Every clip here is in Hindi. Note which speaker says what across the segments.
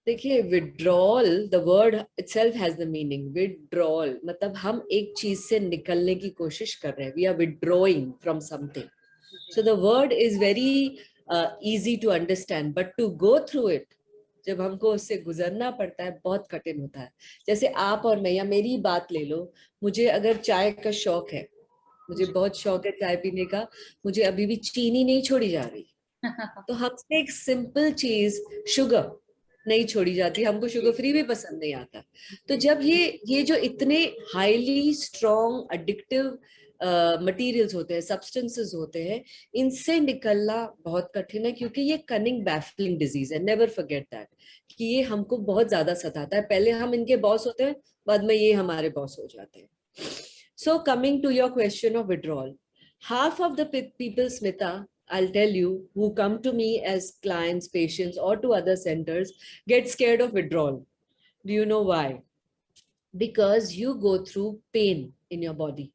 Speaker 1: देखिए, withdrawal, the word itself has the meaning withdrawal, मतलब हम एक चीज से निकलने की कोशिश कर रहे हैं, we are withdrawing from something. So the word is very easy to understand, but to go through it, जब हमको उससे गुजरना पड़ता है, बहुत कठिन होता है. जैसे आप और मैं, या मेरी बात ले लो, मुझे अगर चाय का शौक है, मुझे बहुत शौक है चाय पीने का, मुझे अभी भी चीनी नहीं छोड़ी जा रही. तो हमसे एक सिंपल चीज, शुगर नहीं छोड़ी जाती, हमको शुगर फ्री भी पसंद नहीं आता. तो जब ये जो इतने हाईली स्ट्रॉन्ग एडिक्टिव मटेरियल्स होते हैं, सब्सटेंसेस होते हैं, इनसे निकलना बहुत कठिन है, क्योंकि ये कनिंग बैफलिंग डिजीज है. नेवर फॉरगेट दैट, कि ये हमको बहुत ज्यादा सताता है. पहले हम इनके बॉस होते हैं, बाद में ये हमारे बॉस हो जाते हैं. So coming to your question of withdrawal, half of the people, Smita, I'll tell you, who come to me as clients, patients, or to other centers, get scared of withdrawal. Do you know why? Because you go through pain in your body.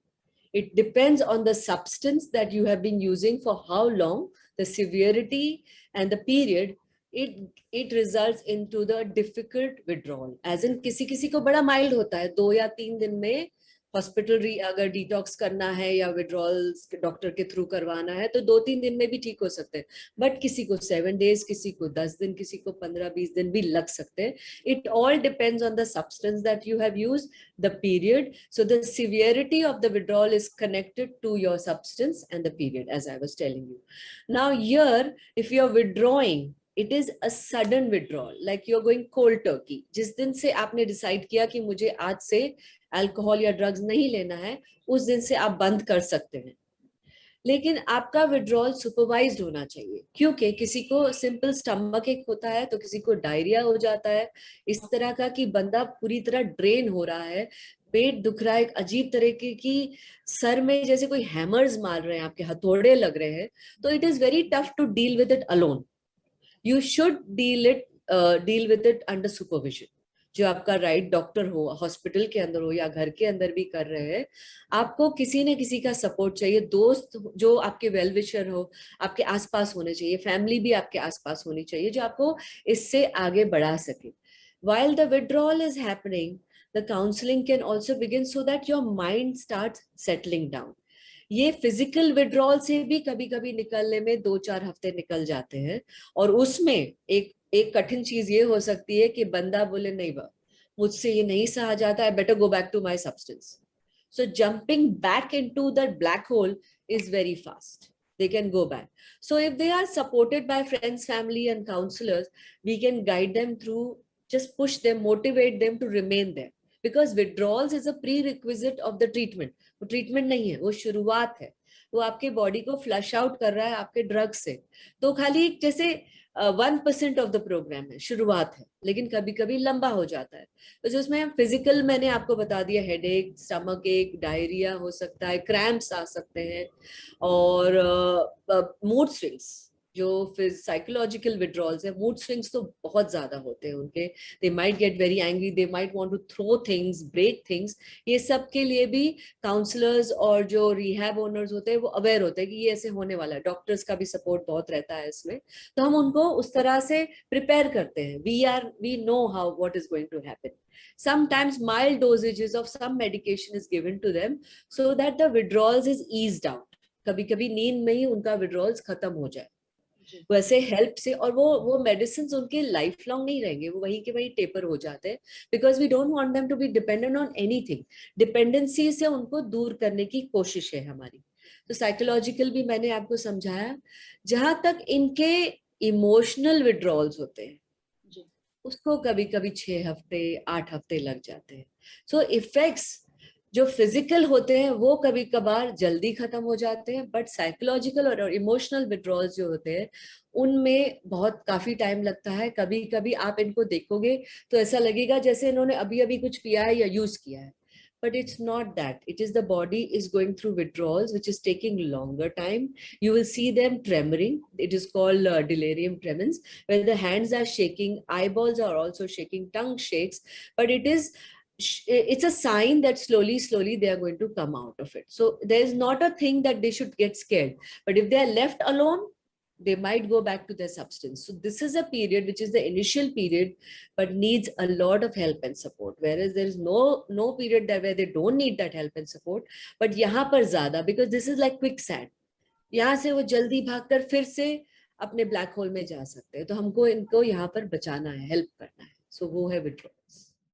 Speaker 1: It depends on the substance that you have been using for how long, the severity and the period. It results into the difficult withdrawal. As in, किसी किसी को बड़ा mild होता है, 2 या 3 दिन में हॉस्पिटल अगर डिटॉक्स करना है या विड्रॉल्स डॉक्टर के थ्रू करवाना है, तो 2-3 दिन में भी ठीक हो सकते हैं. बट किसी को 7 days, किसी को 10 दिन, किसी को 15-20 दिन भी लग सकते हैं. It all depends on the substance that you have used, the period. So the severity of the withdrawal is connected to your substance and the period, as I was telling you. Now here, if you're withdrawing, it is a sudden withdrawal, like you're going cold turkey. जिस दिन से आपने डिसाइड किया कि मुझे आज से अल्कोहल या ड्रग्स नहीं लेना है, उस दिन से आप बंद कर सकते हैं. लेकिन आपका विड्रॉल सुपरवाइज्ड होना चाहिए, क्योंकि किसी को सिंपल स्टमक एक होता है, तो किसी को डायरिया हो जाता है, इस तरह का कि बंदा पूरी तरह ड्रेन हो रहा है, पेट दुख रहा है, एक अजीब तरीके की, सर में जैसे कोई हैमर्स मार रहे हैं, आपके हथौड़े लग रहे हैं. तो it is very tough to deal with it alone. You should deal with it under supervision. जो आपका राइट डॉक्टर हो, हॉस्पिटल के अंदर हो या घर के अंदर भी कर रहे हैं, आपको किसी न किसी का सपोर्ट चाहिए. दोस्त जो आपके वेल विशर हो, आपके आसपास होने चाहिए. फैमिली भी आपके आसपास होनी चाहिए, जो आपको इससे आगे बढ़ा सके. while the withdrawal is happening, the counseling can also begin, so that your mind starts settling down. ये फिजिकल विड्रॉल से भी कभी कभी निकलने में 2-4 हफ्ते निकल जाते हैं. और उसमें एक एक कठिन चीज ये हो सकती है कि बंदा बोले, नहीं बा, मुझसे ये नहीं सहा जाता, I better go back to my substance. So jumping back into the black hole is very fast. They can go back. So if they are supported by friends, family, and counselors, we can guide them through, just push them, motivate them to remain there. Because withdrawals is a prerequisite of the treatment. वो ट्रीटमेंट नहीं है, वो शुरुआत है. वो आपके बॉडी को फ्लश आउट कर रहा है आपके ड्रग से. तो खाली जैसे 1% ऑफ द प्रोग्राम है, शुरुआत है, लेकिन कभी कभी लंबा हो जाता है. तो जिसमें फिजिकल मैंने आपको बता दिया, हेडेक, स्टमक एक, डायरिया हो सकता है, क्रैम्प्स आ सकते हैं, और मूड स्विंग्स. जो फिर साइकोलॉजिकल विड्रॉल्स है, मूड स्विंग्स तो बहुत ज्यादा होते हैं उनके. They might get very angry, they might want to throw things, break things. ये सब के लिए भी काउंसलर्स और जो रिहैब ओनर्स होते हैं, वो अवेयर होते हैं कि ये ऐसे होने वाला है. डॉक्टर्स का भी सपोर्ट बहुत रहता है इसमें. तो हम उनको उस तरह से प्रिपेयर करते हैं. We know how what is going to happen. Sometimes mild dosages of some medication is given to them, so that the withdrawals is eased out. कभी कभी नींद में ही उनका विड्रॉल्स खत्म हो जाए वैसे हेल्प से. और वो मेडिसिन उनके लाइफ लॉन्ग नहीं रहेंगे, वो वहीं के वहीं टेपर हो जाते हैं. Because we don't want them to be dependent on anything. Dependency से उनको दूर करने की कोशिश है हमारी. तो साइकोलॉजिकल भी मैंने आपको समझाया. जहां तक इनके इमोशनल विड्रॉल्स होते हैं, उसको कभी कभी 6 हफ्ते 8 हफ्ते लग जाते हैं. सो इफेक्ट्स जो फिजिकल होते हैं वो कभी कभार जल्दी खत्म हो जाते हैं, बट साइकोलॉजिकल और इमोशनल विड्रॉल्स जो होते हैं, उनमें बहुत काफी टाइम लगता है. कभी कभी आप इनको देखोगे तो ऐसा लगेगा जैसे इन्होंने अभी अभी कुछ पिया है या यूज किया है. But it's not that. It is the body is going through withdrawals, which is taking longer time. You will see them tremoring. It is called delirium tremens, where the hands are shaking, eyeballs are also shaking, tongue shakes. But it's a sign that slowly they are going to come out of it. So there is not a thing that they should get scared. But if they are left alone, they might go back to their substance. So this is a period which is the initial period but needs a lot of help and support, whereas there is no period that where they don't need that help and support, but यहाँ पर ज़्यादा, because this is like quicksand. यहाँ से वो जल्दी भागकर फिर से अपने ब्लैक होल में जा सकते हैं, तो हमको इनको यहाँ पर बचाना है, हेल्प करना है, so वो है withdrawal.